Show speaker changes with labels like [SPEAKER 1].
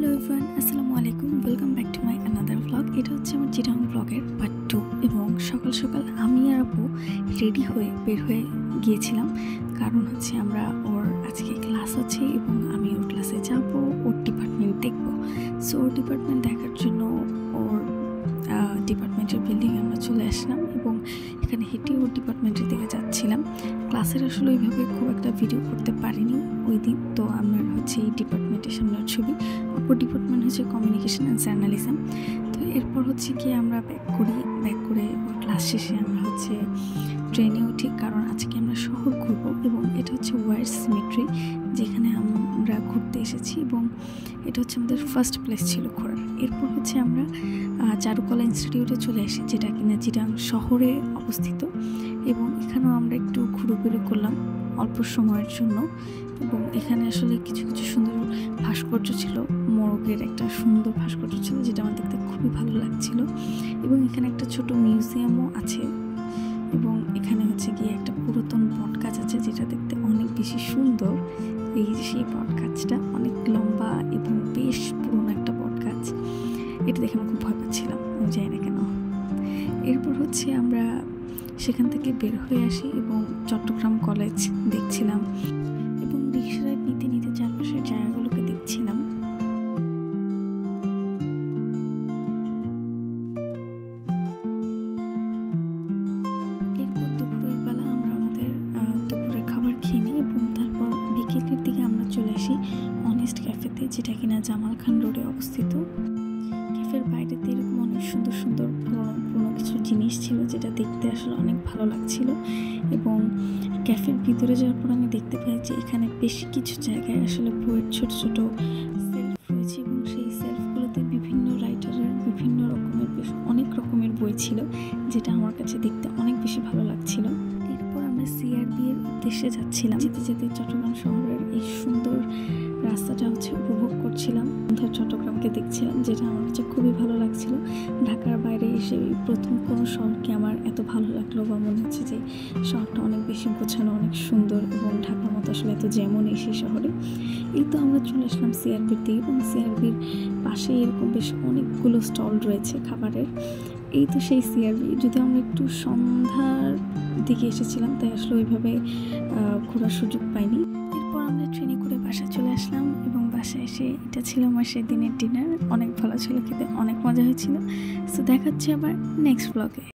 [SPEAKER 1] Hello everyone, আসসালামু আলাইকুম। Welcome back to my another blog. এটা হচ্ছে আমার চিটাং ব্লগের পার্ট 2। এবং সকাল সকাল আমি আর আপু রেডি হয়ে বের হয়ে গিয়েছিলাম, কারণ হচ্ছে আমরা ওর আজকে ক্লাস আছে এবং আমি ওর ক্লাসে যাব, ওর ডিপার্টমেন্ট দেখব। সো ওর ডিপার্টমেন্ট দেখার জন্য ওর ডিপার্টমেন্টের বিল্ডিংয়ে আমরা চলে আসলাম এবং এখানে হেঁটে ওর ডিপার্টমেন্টের দিকে যাচ্ছিলাম। ক্লাসের আসলে ওইভাবে খুব একটা ভিডিও করতে পারিনি ওই দিন, তো আমার হচ্ছে এই ডিপার্টমেন্টের সামনের ছবি। অপর ডিপার্টমেন্ট হচ্ছে কমিউনিকেশন অ্যান্ড জার্নালিজম। তো এরপর হচ্ছে গিয়ে আমরা ব্যাক করে ওই ক্লাস শেষে আমরা হচ্ছে ট্রেনে উঠি, কারণ আজকে আমরা শহর ঘুরবো এবং এটা হচ্ছে ওয়ার সিমেট্রি, যেখানে আমরা ঘুরতে এসেছি এবং এটা হচ্ছে আমাদের ফার্স্ট প্লেস ছিল ঘোরার। এরপর হচ্ছে আমরা চারুকলা ইনস্টিটিউটে চলে আসি, যেটা কিনা চিটাং শহরে অবস্থিত, এবং এখানেও আমরা একটু ঘুরোঘুরি করলাম অল্প সময়ের জন্য। এবং এখানে আসলে কিছু কিছু সুন্দর ভাস্কর্য ছিল, মোরগের একটা সুন্দর ভাস্কর্য ছিল, যেটা আমার দেখতে খুবই ভালো লাগছিল। এবং এখানে একটা ছোট মিউজিয়ামও আছে, এবং এখানে হচ্ছে গিয়ে একটা পুরাতন বট গাছ আছে, যেটা দেখতে অনেক বেশি সুন্দর। এই যে সেই বট গাছটা অনেক লম্বা এবং বেশ পুরনো একটা বট গাছ। এটা দেখে আমি খুব ভয় পাচ্ছিলাম, আমি জানি না কেন। এরপর হচ্ছে আমরা সেখান থেকে বের হয়ে আসি এবং চট্টগ্রাম কলেজ দেখছিলাম এবং রিক্সা রাইড নিতে নিতে চারপাশের জায়গাগুলোকে দেখছিলাম। এরপর দুপুরের বেলা আমরা আমাদের দুপুরের খাবার খেয়ে নিই এবং তারপর বিকেলের দিকে আমরা চলে আসি অনেস্ট ক্যাফেতে, যেটা কিনা জামাল খান রোডে অবস্থিত। ক্যাফের বাইরেতে এরকম অনেক সুন্দর সুন্দর পুরনো কিছু জিনিস ছিল, যেটা দেখতে আসলে অনেক ভালো লাগছিল। এবং ক্যাফের ভিতরে যাওয়ার পর আমি দেখতে পাই যে এখানে বেশ কিছু জায়গায় আসলে বইয়ের ছোট ছোট সেলফ রয়েছে এবং সেই সেলফগুলোতে বিভিন্ন রাইটারের বিভিন্ন রকমের অনেক রকমের বই ছিল, যেটা আমার কাছে দেখতে অনেক বেশি ভালো লাগছিল। এরপর আমরা সিআরবি এর উদ্দেশ্যে যাচ্ছিলাম, যেতে যেতে চট্টগ্রাম শহরের এই সুন্দর রাস্তাটা হচ্ছে উপভোগ করছিলাম, চট্টগ্রামকে দেখছিলাম, যেটা আমার কাছে খুবই ভালো লাগছিল। ঢাকার বাইরে এসে প্রথম কোনো শহরকে আমার এত ভালো লাগলো, বা মনে হচ্ছে যে শহরটা অনেক বেশি গোছানো, অনেক সুন্দর, এবং ঢাকার মতো আসলে এত যেমন নেই সেই শহরে। এই তো আমরা চলে আসলাম সিআরবির দিকে, এবং সিআরবির পাশে এরকম বেশ অনেকগুলো স্টল রয়েছে খাবারের। এই তো সেই সিআরবি, যদি আমরা একটু সন্ধ্যার দিকে এসেছিলাম, তাই আসলে ওইভাবে ঘোরার সুযোগ পাইনি। এরপর আমরা ট্রেনে করে বাসায় চলে আসলাম এবং বাসায় এসে এটা ছিল আমার সেদিনের ডিনার। অনেক ভালো ছিল, খেতে অনেক মজা হয়েছিল। সো দেখাচ্ছি আবার নেক্সট ব্লগে।